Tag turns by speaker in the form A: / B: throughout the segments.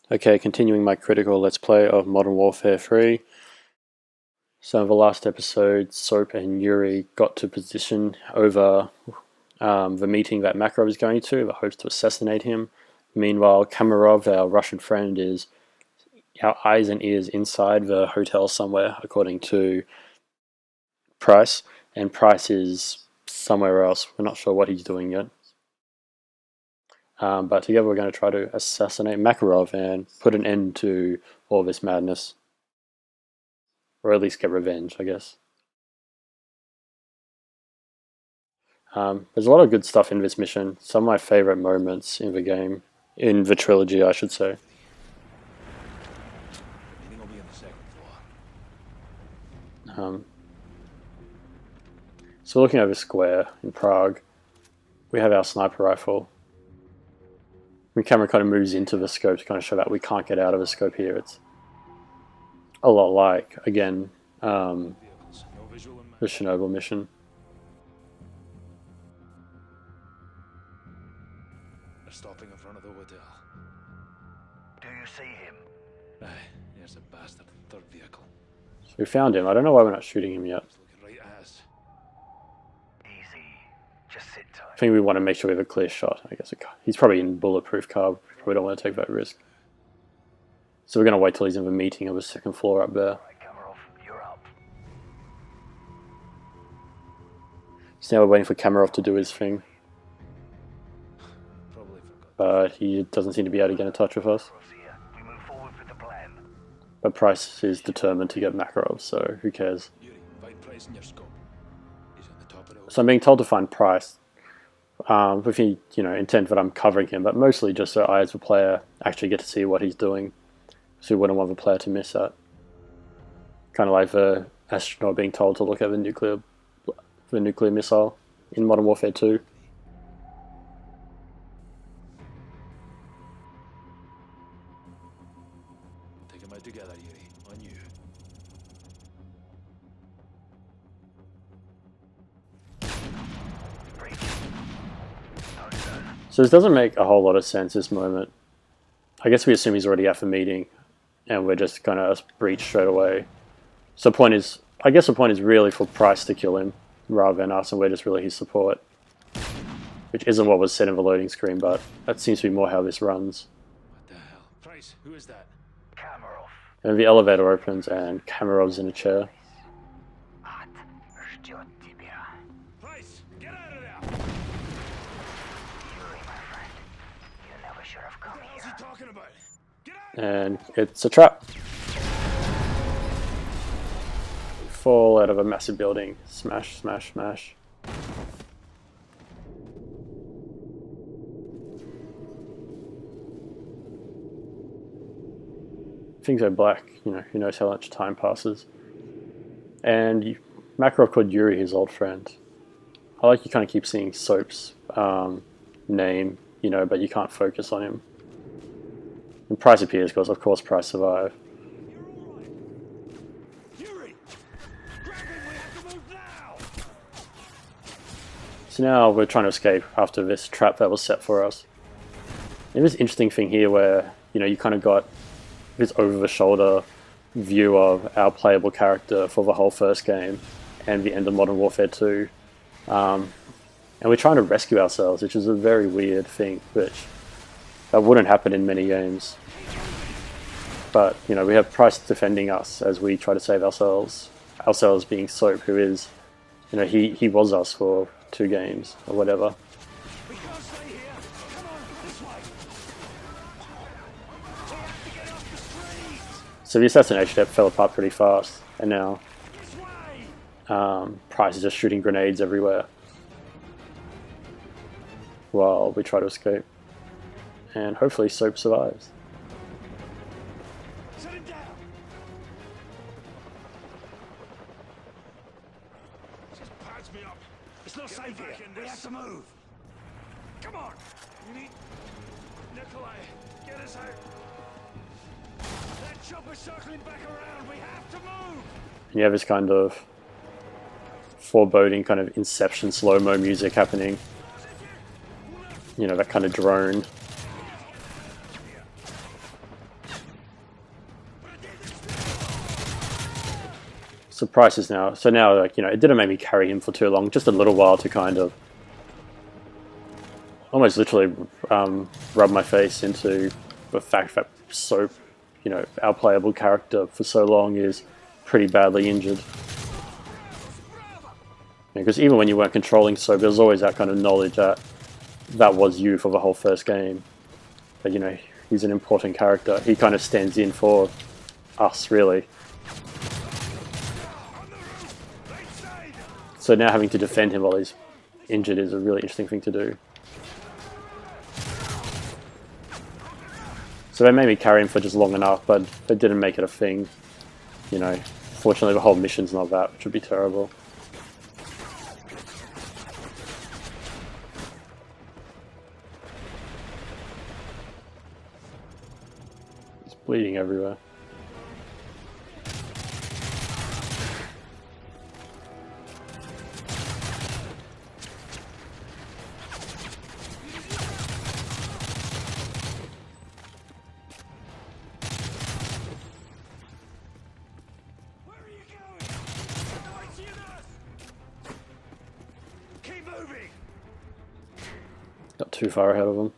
A: Okay, continuing my critical Let's Play of Modern Warfare 3. So in the last episode, Soap and Yuri got to position over the meeting that Makarov is going to, the hopes to assassinate him. Meanwhile, Kamarov, our Russian friend, is our eyes and ears inside the hotel somewhere, according to Price, and Price is somewhere else. We're not sure what he's doing yet. But together we're going to try to assassinate Makarov and put an end to all this madness. Or at least get revenge, I guess. There's a lot of good stuff in this mission. Some of my favourite moments in the game. In the trilogy, I should say. So looking over Square in Prague, we have our sniper rifle. The camera kind of moves into the scope to kind of show that we can't get out of the scope here. It's a lot like, again, the Chernobyl mission.
B: They're stopping in front of the hotel.
C: Do you see him?
B: Aye, there's a bastard third vehicle.
A: So we found him. I don't know why we're not shooting him yet.
B: He's looking right at us.
C: Easy. Just sit tight.
A: I think we want to make sure we have a clear shot. I guess he's probably in bulletproof car. We probably don't want to take that risk. So we're going to wait till he's in the meeting on the second floor up there.
C: Right, Kamarov, you're up.
A: So now we're waiting for Kamarov to do his thing.
B: Probably forgot.
A: But he doesn't seem to be able to get in touch with us.
C: Here. We move forward with the plan.
A: But Price is determined to get Makarov, so who cares?
B: Yuri, find Price in your scope. He's at the top of the
A: So I'm being told to find Price. With the intent that I'm covering him, but mostly just so I as a player actually get to see what he's doing. So we wouldn't want the player to miss that. Kind of like the astronaut being told to look at the nuclear missile in Modern Warfare 2.
B: Take them out together, Yuri. On you.
A: So this doesn't make a whole lot of sense this moment. I guess we assume he's already at the meeting and we're just gonna breach straight away. So I guess the point is really for Price to kill him rather than us, and we're just really his support. Which isn't what was said in the loading screen, but that seems to be more how this runs.
B: What the hell? Price, who is that?
C: Kamarov.
A: And the elevator opens and Kamarov's in a chair.
C: Ад ждет тебя.
B: Price, get out of there!
C: Yuri, my friend. You never should have come
B: What the hell's he
C: here.
B: talking about? Get out!
A: And it's a trap. We fall out of a massive building. Smash, smash, smash. Things go black, who knows how much time passes. And Makarov called Yuri his old friend. I like you kind of keep seeing Soap's name, but you can't focus on him. And Price appears because, of course, Price survived.
B: Yuri! Grab him, we have to move now!
A: So now we're trying to escape after this trap that was set for us. And this interesting thing here where, you kind of got this over-the-shoulder view of our playable character for the whole first game and the end of Modern Warfare 2. And we're trying to rescue ourselves, which is a very weird thing, which that wouldn't happen in many games. But, we have Price defending us as we try to save ourselves. Ourselves being Soap, who is, he was us for 2 games or whatever.
B: We can't stay here! Come on, this way! We have to get off the street!
A: So the assassination step fell apart pretty fast, and now
B: This way!
A: Price is just shooting grenades everywhere while we try to escape. And hopefully Soap survives.
B: Set him down! Just patch me up. It's not safe here. We have to move. Come on! You need... Nikolai, get us out! That chopper's circling back around. We have to move!
A: And you have this kind of foreboding kind of Inception slow-mo music happening. That kind of drone. So Price is now, so now, like, you know, it didn't make me carry him for too long, just a little while to kind of almost literally rub my face into the fact that Soap, you know, our playable character for so long is pretty badly injured. Because even when you weren't controlling Soap, there was always that kind of knowledge that that was you for the whole first game. But, you know, he's an important character. He kind of stands in for us, really. So now having to defend him while he's injured is a really interesting thing to do. So they made me carry him for just long enough, but they didn't make it a thing. You know, fortunately the whole mission's not that, which would be terrible. He's bleeding everywhere. Not too far ahead of him.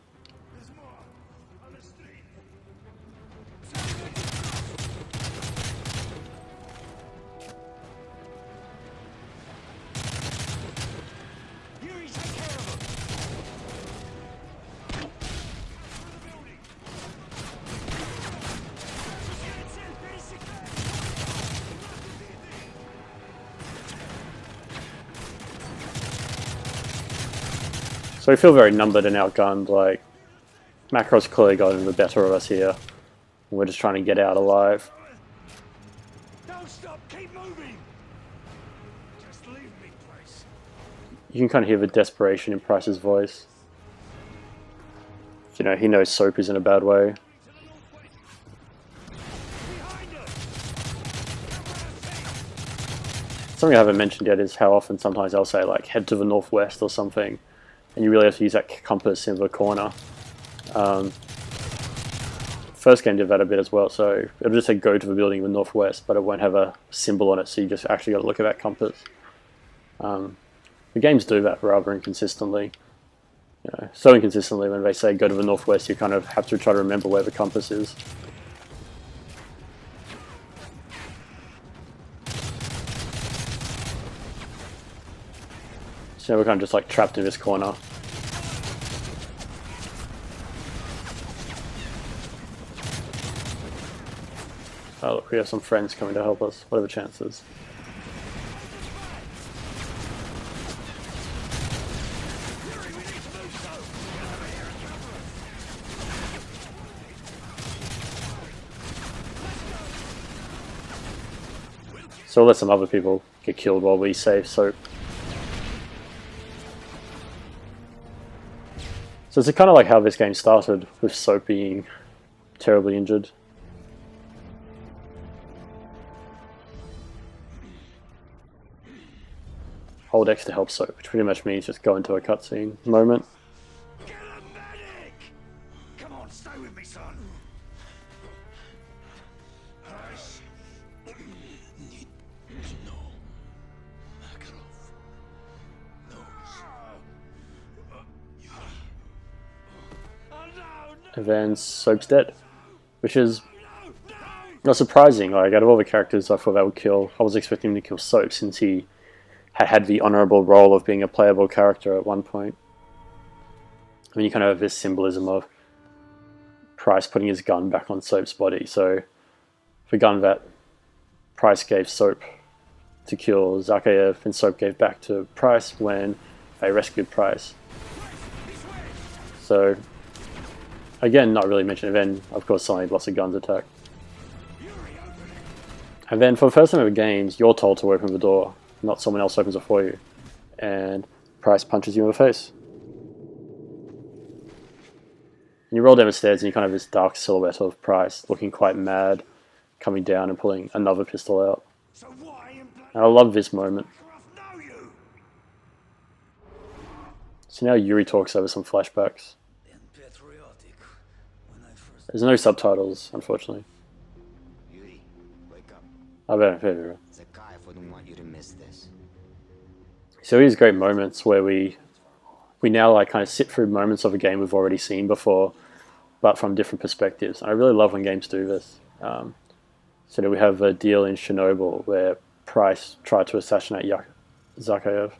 A: So we feel very numbered and outgunned. Like, Macro's clearly gotten the better of us here. We're just trying to get out alive.
B: Don't stop, keep moving. Just leave me, Price.
A: You can kind of hear the desperation in Price's voice. You know, he knows Soap is in a bad way. Something I haven't mentioned yet is how often sometimes I'll say, like, head to the northwest or something. And you really have to use that compass in the corner. First game did that a bit as well, so it'll just say go to the building in the northwest, but it won't have a symbol on it, so you just actually got to look at that compass. The games do that rather inconsistently. You know, so inconsistently when they say go to the northwest, you kind of have to try to remember where the compass is. So we're kind of just like trapped in this corner. Oh look, we have some friends coming to help us. What are the chances? So we'll let some other people get killed while we save Soap. So it's kind of like how this game started, with Soap being terribly injured. Hold X to help Soap, which pretty much means just go into a cutscene moment.
B: Get a medic! Come on, stay with me, son. Price. Need to know. Makarov knows. Oh no, no!
A: And then Soap's dead, which is not surprising. Like, out of all the characters I thought they would kill, I was expecting him to kill Soap since he had the honourable role of being a playable character at one point. I mean, you kind of have this symbolism of Price putting his gun back on Soap's body. So the gun that Price gave Soap to kill Zakayev and Soap gave back to Price when they rescued Price. So again, not really mentioned. And then of course suddenly lots of guns attack. And then for the first time in the games, you're told to open the door, not someone else opens it for you. And Price punches you in the face. And you roll down the stairs and you kind of have this dark silhouette of Price looking quite mad, coming down and pulling another pistol out.
B: So why in blood
A: And I love this moment.
B: Makarov know you?
A: So now Yuri talks over some flashbacks.
B: And patriotic when I first.
A: There's no subtitles, unfortunately.
D: Yuri, wake up.
A: I bet.
D: Zakhaev wouldn't want you to miss this.
A: So these great moments where we now like kind of sit through moments of a game we've already seen before, but from different perspectives. I really love when games do this. So that we have a deal in Chernobyl where Price tried to assassinate Zakhaev.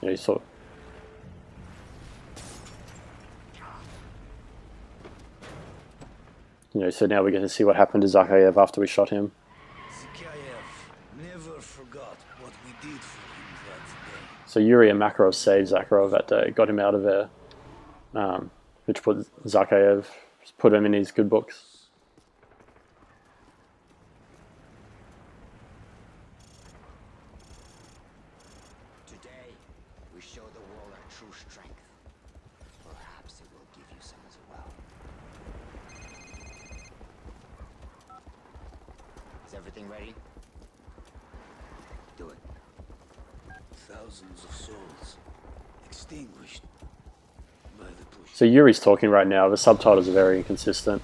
A: You know, you saw. You know, so now we get to see what happened to Zakhaev after we shot him.
B: Zakhaev never forgot what we did for him that day.
A: So Yuri and Makarov saved Zakharov that day, got him out of there, which put Zakhaev, put him in his good books.
D: Today, we show the world our true strength. Perhaps it will give you some as well. Is everything ready? Do it.
B: Thousands of souls extinguished by the push.
A: So Yuri's talking right now. The subtitles are very inconsistent.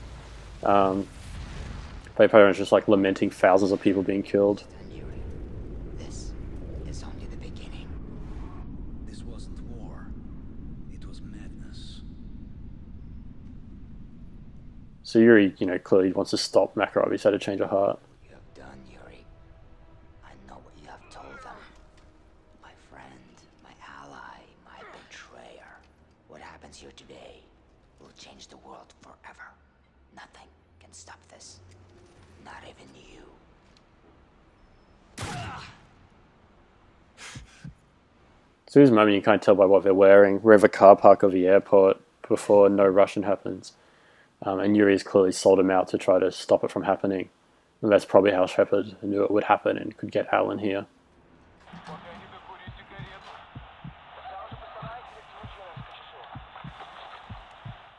A: They pretty much just like lamenting thousands of people being killed.
D: And Yuri, this is only the beginning.
B: This wasn't war. It was madness.
A: So Yuri, you know, clearly wants to stop Makarov. He's had a change of heart.
D: You have done, Yuri. I know what you have told them. My friend, my ally, my betrayer. What happens here today will change the world forever. Nothing can stop this. Not even you.
A: So this moment you can't tell by what they're wearing. We're at the car park of the airport before No Russian happens. And Yuri has clearly sold him out to try to stop it from happening. And that's probably how Shepard knew it would happen and could get Alan here.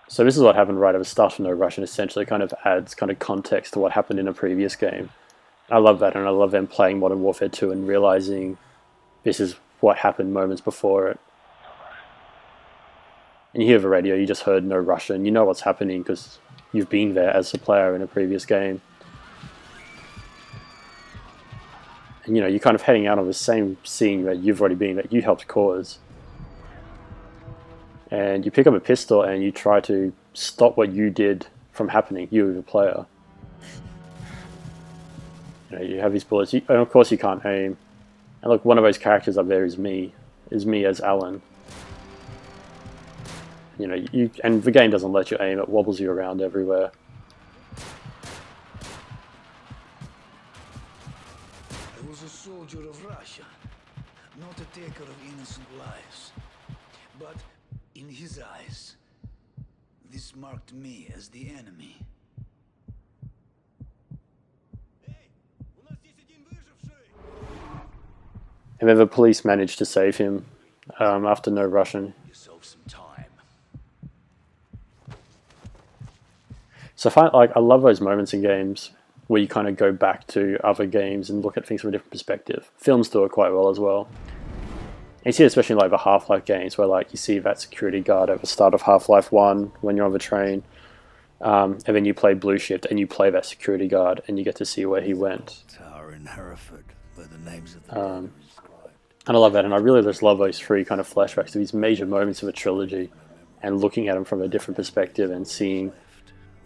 A: So this is what happened right at the start of No Russian. Essentially kind of adds kind of context to what happened in a previous game. I love that, and I love them playing Modern Warfare 2 and realizing this is what happened moments before it. And you hear the radio, you just heard No Russian. You know what's happening because you've been there as a player in a previous game. And you know, you're kind of heading out on the same scene that you've already been, that you helped cause. And you pick up a pistol and you try to stop what you did from happening, you the player. You know, you have these bullets, and of course you can't aim. And look, one of those characters up there is me as Alan. You know, and the game doesn't let you aim, it wobbles you around everywhere.
B: I was a soldier of Russia, not a taker of innocent lives. But in his eyes, this marked me as the enemy.
A: And then the police managed to save him after No Russian.
B: Yourself some time.
A: So I love those moments in games where you kind of go back to other games and look at things from a different perspective. Films do it quite well as well. And you see it especially in like the Half-Life games where like you see that security guard at the start of Half-Life 1 when you're on the train. And then you play Blue Shift and you play that security guard and you get to see where he went.
B: Tower in Hereford, where the names of the dead are inscribed.
A: And I love that, and I really just love those three kind of flashbacks to these major moments of a trilogy and looking at them from a different perspective and seeing,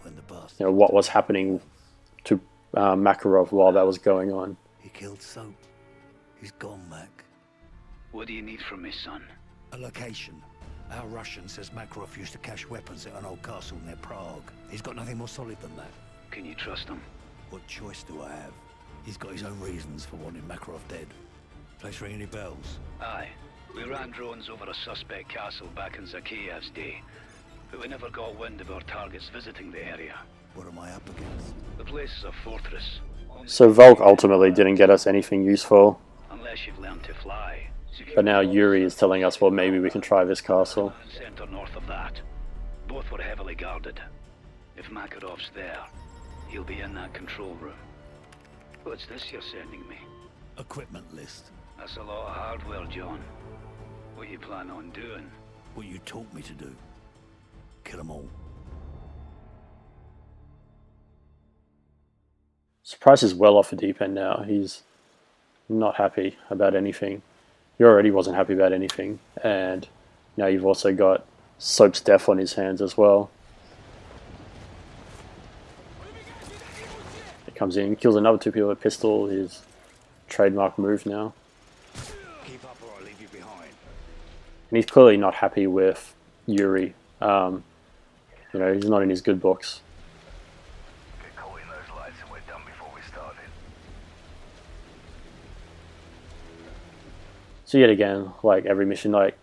A: you know, what was happening to Makarov while that was going on.
B: He killed Soap. He's gone, Mac.
E: What do you need from me, son?
B: A location. Our Russian says Makarov used to cache weapons at an old castle near Prague. He's got nothing more solid than that.
E: Can you trust him?
B: What choice do I have? He's got his own reasons for wanting Makarov dead. Place ring any bells?
E: Aye. We ran drones over a suspect castle back in Zakhaev's day, but we never got wind of our targets visiting the area.
B: What am I up against?
E: The place is a fortress.
A: So Volk ultimately didn't get us anything useful,
E: Unless you've learned to fly.
A: but now Yuri is telling us, well, maybe we can try this castle.
E: Center north of that. Both were heavily guarded. If Makarov's there, he'll be in that control room. What's this you're sending me?
B: Equipment list.
E: That's a lot of hardware, John. What you plan on doing?
B: What you taught me to do. Kill them all.
A: Price is well off the deep end now. He's not happy about anything. He already wasn't happy about anything, and now you've also got Soap's death on his hands as well. He comes in, kills another 2 people with a pistol, his trademark move now.
B: Keep up or I'll leave you behind.
A: And he's clearly not happy with Yuri. You know, he's not in his good books.
C: Get caught in those lights and we're done before we started.
A: So yet again, like every mission, like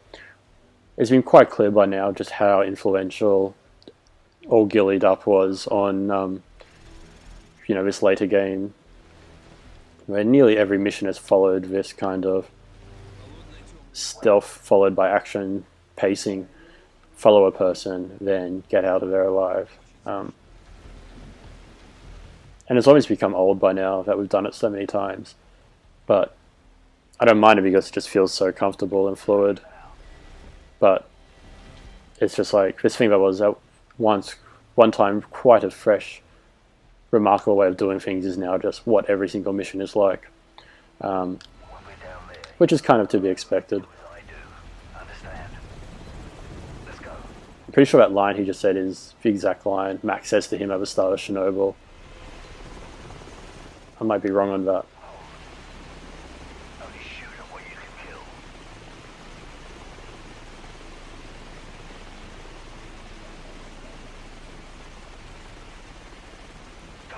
A: it's been quite clear by now just how influential All Gillied Up was on, you know, this later game. Where nearly every mission has followed this kind of stealth followed by action pacing. Follow a person, then get out of there alive. And it's almost become old by now that we've done it so many times. But I don't mind it because it just feels so comfortable and fluid. But it's just like this thing that was at one time quite a fresh, remarkable way of doing things is now just what every single mission is like. Which is kind of to be expected. I'm pretty sure that line he just said is the exact line Max says to him at the start of Chernobyl. I might be wrong on that.
C: Only shoot at what you can kill. Go.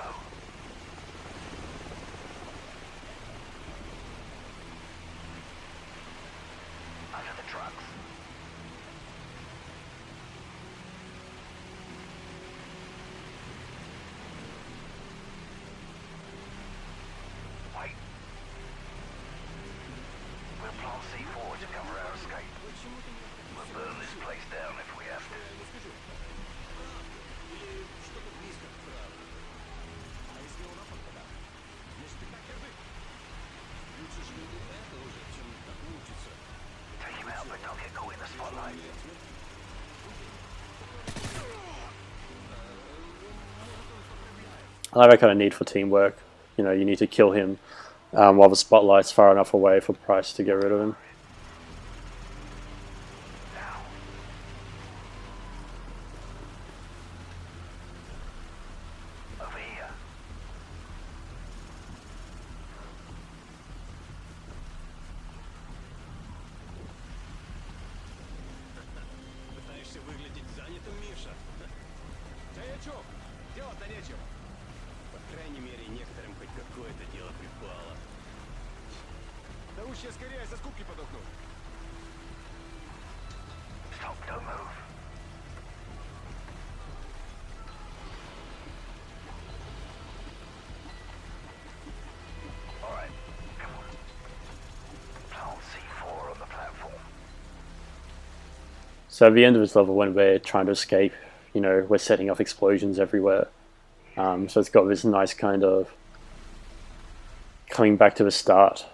C: Under the trucks. Wait. We'll plant C4 to cover our escape. We'll burn this place down if we have to. Take him out, but don't get caught in the spotlight.
A: I like that kind of need for teamwork. You know, you need to kill him while the spotlight's far enough away for Price to get rid of him.
C: Over here.
B: Пытаешься выглядеть занятым, Миша? Стоячок! Делать-то нечего. По крайней мере, некоторым хоть какое-то дело припало. Да уж я скорее со скуки подохну.
C: Stop, don't move. Alright, come on. Plant C4 on the platform.
A: So at the end of this level, when we're trying to escape, you know, we're setting off explosions everywhere. So it's got this nice kind of coming back to the start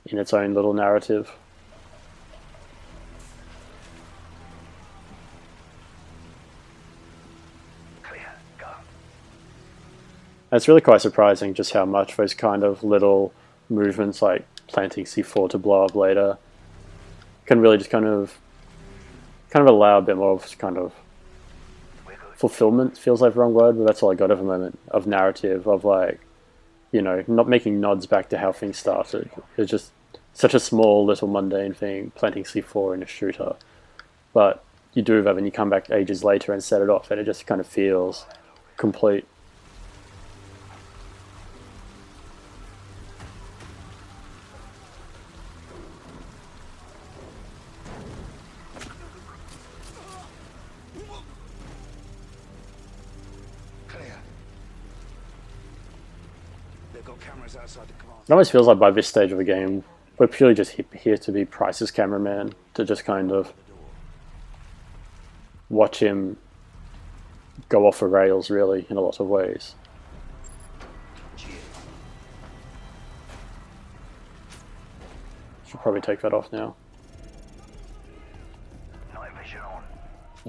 A: in its own little narrative.
C: Clear, go.
A: And it's really quite surprising just how much those kind of little movements, like planting C4 to blow up later, can really just kind of allow a bit more of kind of fulfillment. Feels like the wrong word, but that's all I got at the moment, of narrative, of like, you know, not making nods back to how things started. It's just such a small little mundane thing, planting C4 in a shooter, but you do that when you come back ages later and set it off, and it just kind of feels complete.
B: Clear. They've got cameras outside the command.
A: It almost feels like by this stage of the game, we're purely just here to be Price's cameraman, to just kind of watch him go off the rails, really, in a lot of ways. Should probably take that off now.
C: Night vision on.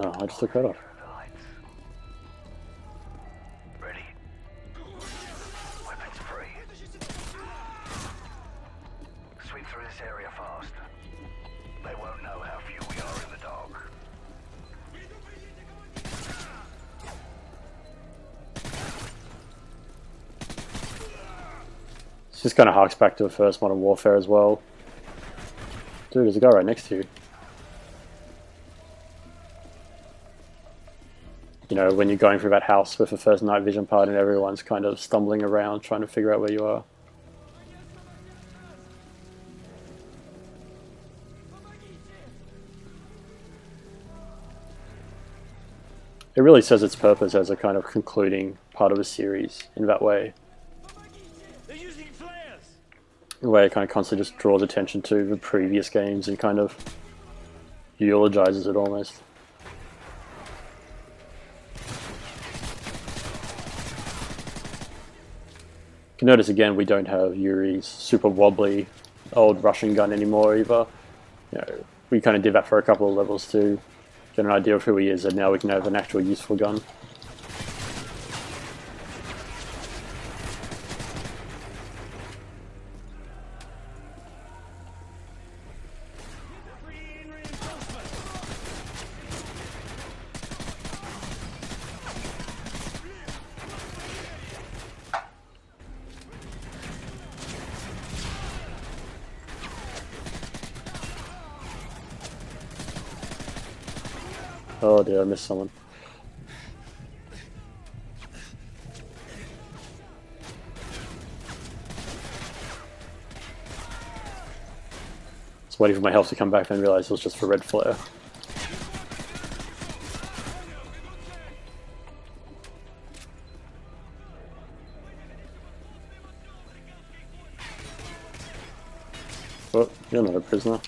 A: Oh, I just took that off.
C: The lights. Ready? Weapons
A: This kind of harks back to the first Modern Warfare as well. Dude, there's a guy right next to you. You know, when you're going through that house with the first night vision part and everyone's kind of stumbling around trying to figure out where you are. It really serves its purpose as a kind of concluding part of a series in that way.
B: They're using flares.
A: In a way it kind of constantly just draws attention to the previous games and kind of eulogizes it almost. You can notice again we don't have Yuri's super wobbly old Russian gun anymore either. You know, we kind of did that for a couple of levels to get an idea of who he is, and now we can have an actual useful gun. Oh dear, I missed someone. Just waiting for my health to come back, then realised it was just for red flare. Oh, you're not a prisoner.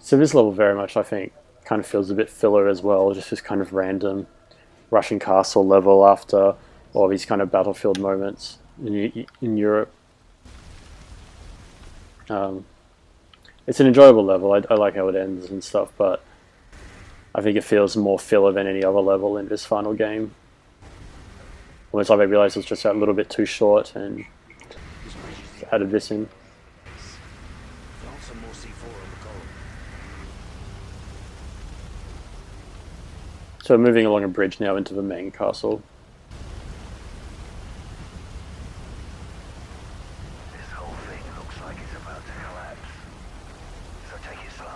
A: So this level very much, I think, kind of feels a bit filler as well, just this kind of random Russian castle level after all these kind of battlefield moments in Europe. It's an enjoyable level, I like how it ends and stuff, but I think it feels more filler than any other level in this final game. Almost like I realised it was just a little bit too short and added this in. So moving along a bridge now into the main castle.
C: This whole thing looks like it's about to collapse. So take it slow.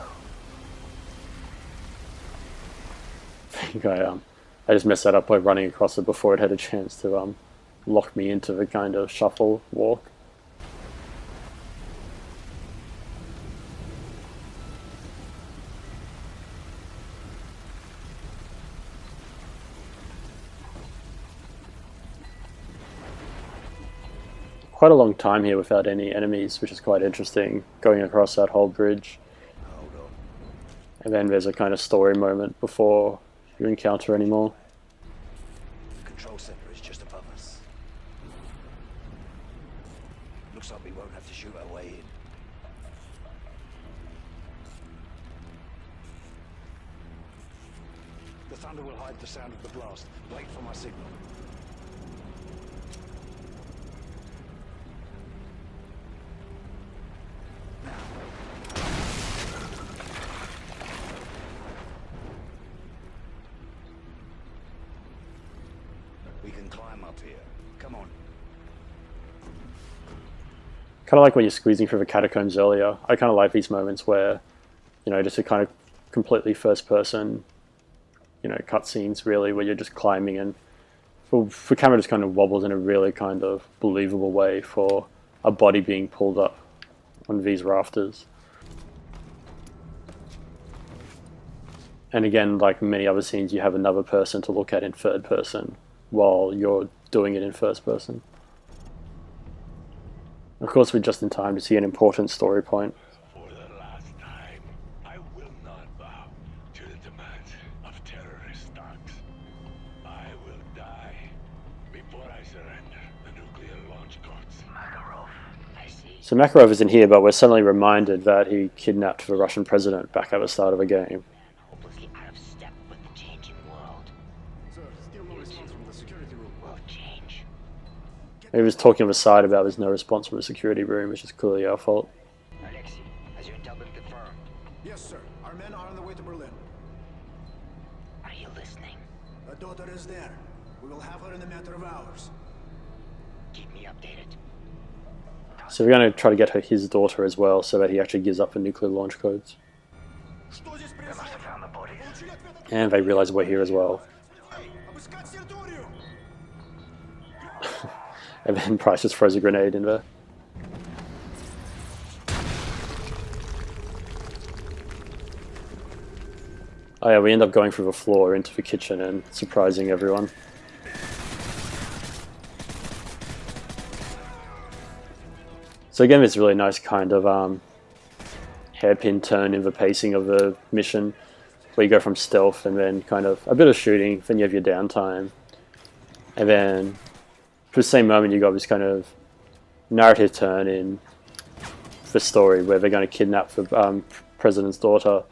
A: I think I just messed that up by running across it before it had a chance to lock me into the kind of shuffle walk. Quite a long time here without any enemies, which is quite interesting, going across that whole bridge. And then there's a kind of story moment before you encounter any more.
B: The control center is just above us. Looks like we won't have to shoot our way in. The thunder will hide the sound of the blast. Wait for my signal. We can climb up here. Come on.
A: Kind of like when you're squeezing through the catacombs earlier. I kind of like these moments where, you know, just a kind of completely first person, you know, cutscenes really, where you're just climbing and the camera just kind of wobbles in a really kind of believable way for a body being pulled up on these rafters. And again, like many other scenes, you have another person to look at in third person while you're doing it in first person. Of course, we're just in time to see an important story point.
F: For the last time, I will not bow to the demands of terrorist thugs. I will die before I surrender the nuclear launch codes.
C: Makarov.
A: So Makarov isn't here, but we're suddenly reminded that he kidnapped the Russian president back at the start of the game.
D: Hopelessly out of step with the changing world.
B: Sir, still no response from the security room.
D: Will change.
A: He was talking on the side about there's no response from the security room, which is clearly our fault.
D: Alexei, has your intel been confirmed?
B: Yes, sir. Our men are on the way to Berlin.
D: Are you listening?
B: The daughter is there. We will have her in a matter of hours.
D: Keep me updated.
A: So we're going to try to get his daughter as well, so that he actually gives up the nuclear launch codes.
B: Что здесь
C: They must have found the bodies.
A: And they realize we're here as well.
B: Обыскать территорию!
A: And then Price just throws a grenade in there. Oh yeah, we end up going through the floor into the kitchen and surprising everyone. So again, it's really nice kind of hairpin turn in the pacing of the mission, where you go from stealth and then kind of a bit of shooting, then you have your downtime, and then for the same moment you got this kind of narrative turn in the story where they're going to kidnap the president's daughter.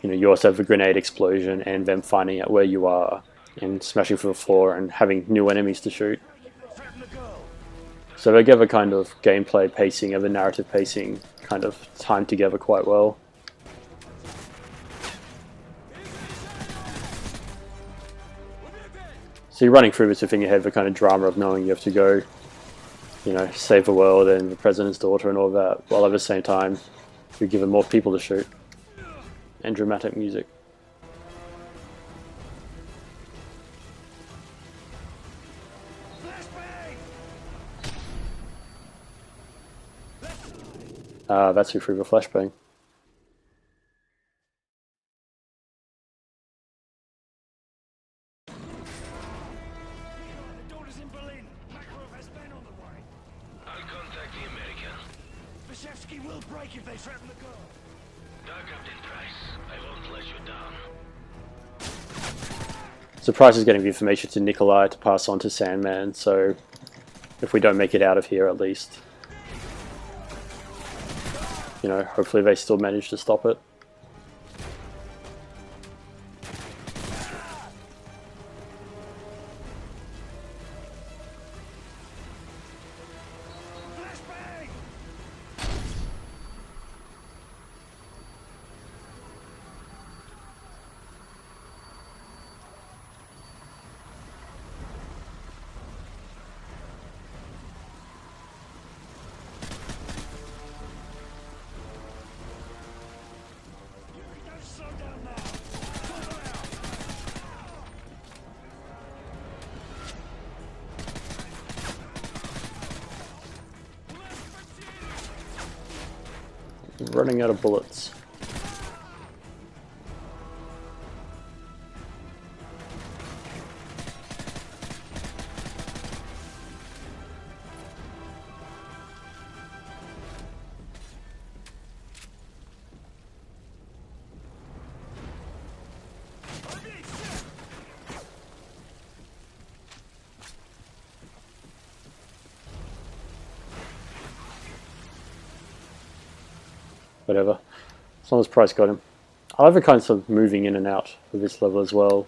A: You know, you also have the grenade explosion and them finding out where you are and smashing through the floor and having new enemies to shoot. So they get the kind of gameplay pacing and the narrative pacing kind of timed together quite well. So you're running through this within your head, the kind of drama of knowing you have to go, you know, save the world and the president's daughter and all that, while at the same time you're given more people to shoot and dramatic music. That's who threw the flashbang.
B: The daughter's in Berlin. Makarov has men on the way.
F: I'll contact the American.
B: Bashevsky will break if they threaten the girl.
F: Captain Price, I won't let you down.
A: So Price is getting the information to Nikolai to pass on to Sandman, so if we don't make it out of here at least, you know, hopefully they still manage to stop it.
B: Slow down now. Pull her out.
A: Running out of bullets. Whatever. As long as Price got him. I love the kind of moving in and out of this level as well.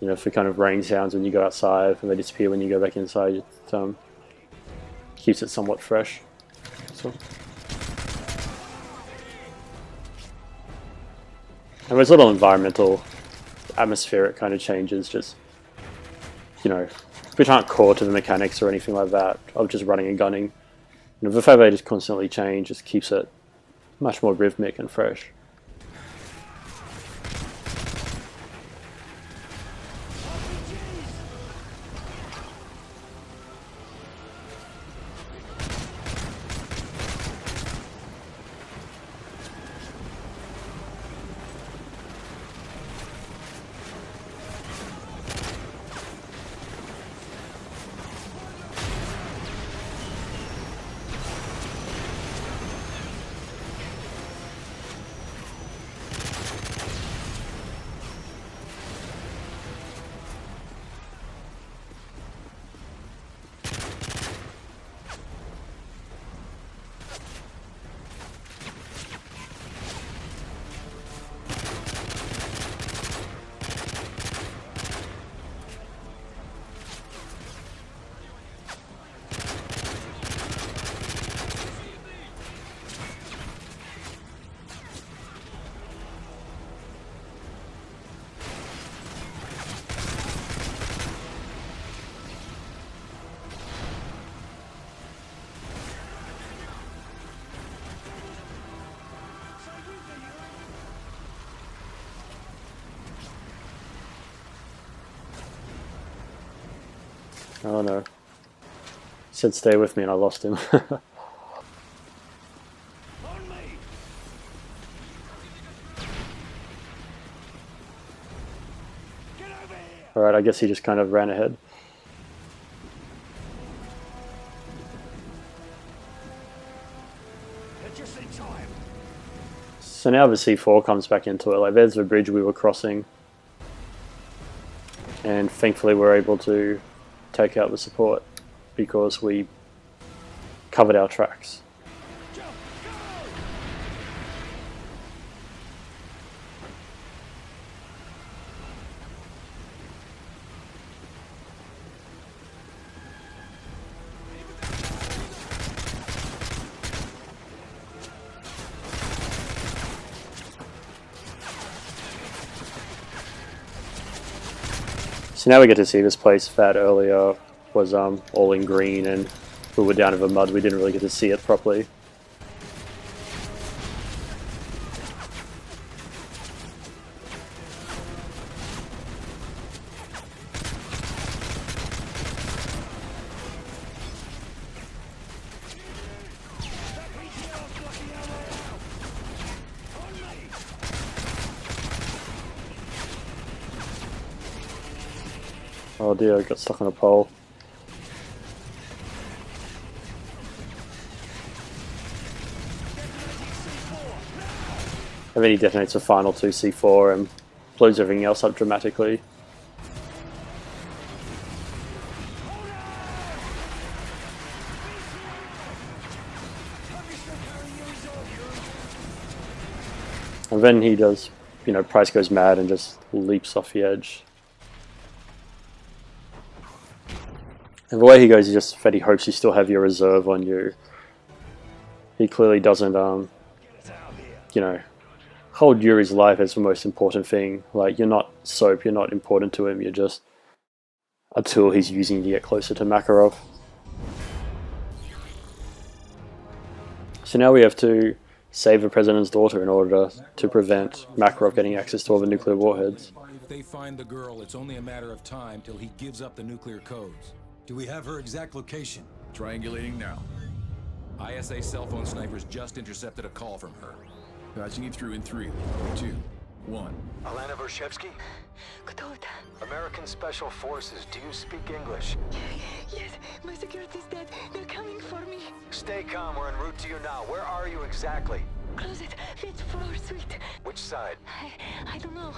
A: You know, for kind of rain sounds when you go outside and they disappear when you go back inside. It keeps it somewhat fresh. So. And there's little environmental, atmospheric kind of changes, just, you know, which aren't core to the mechanics or anything like that of just running and gunning. You know, the fact they just constantly change just keeps it much more rhythmic and fresh. Oh no. Said stay with me and I lost him.
B: On me! Get over here!
A: Alright, I guess he just kind of ran ahead.
B: They're just in time.
A: So now the C4 comes back into it. Like, there's the bridge we were crossing. And thankfully we're able to take out the support because we covered our tracks.
B: Jump! Go!
A: So now we get to see this place that earlier was all in green and we were down in the mud. We didn't really get to see it properly. Oh dear, I got stuck on a pole. And then he detonates the final 2 C4 and blows everything else up dramatically. And then he does, you know, Price goes mad and just leaps off the edge. And the way he goes is just that he hopes you still have your reserve on you. He clearly doesn't, you know, hold Yuri's life as the most important thing. Like, you're not Soap, you're not important to him, you're just a tool he's using to get closer to Makarov. So now we have to save the president's daughter in order to prevent Makarov getting access to all the nuclear warheads.
G: If they find the girl, it's only a matter of time till he gives up the nuclear codes. Do we have her exact location?
H: Triangulating now.
G: ISA cell phone snipers just intercepted a call from her.
H: Patching you through in 3, 2, 1.
C: Alana Vershevsky?
I: Кто это?
C: American Special Forces, do you speak English?
I: Yes, my security's dead. They're coming for me.
C: Stay calm, we're en route to you now. Where are you exactly?
I: Closet, 5th floor suite.
C: Which side?
I: I don't know.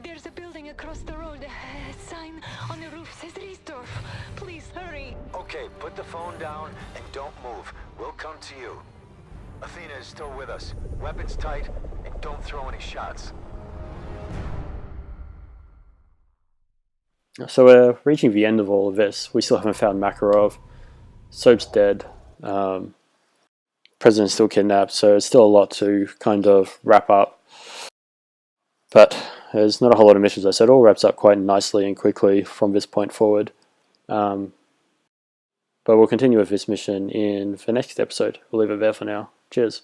I: There's a building across the road. A sign on the roof says Riesdorf. Please, hurry.
C: Okay, put the phone down and don't move. We'll come to you. Athena is still with us. Weapons tight, and don't throw any shots.
A: So we're reaching the end of all of this. We still haven't found Makarov. Soap's dead. President's still kidnapped, so it's still a lot to kind of wrap up. But there's not a whole lot of missions. I said it all wraps up quite nicely and quickly from this point forward. But we'll continue with this mission in the next episode. We'll leave it there for now. Cheers.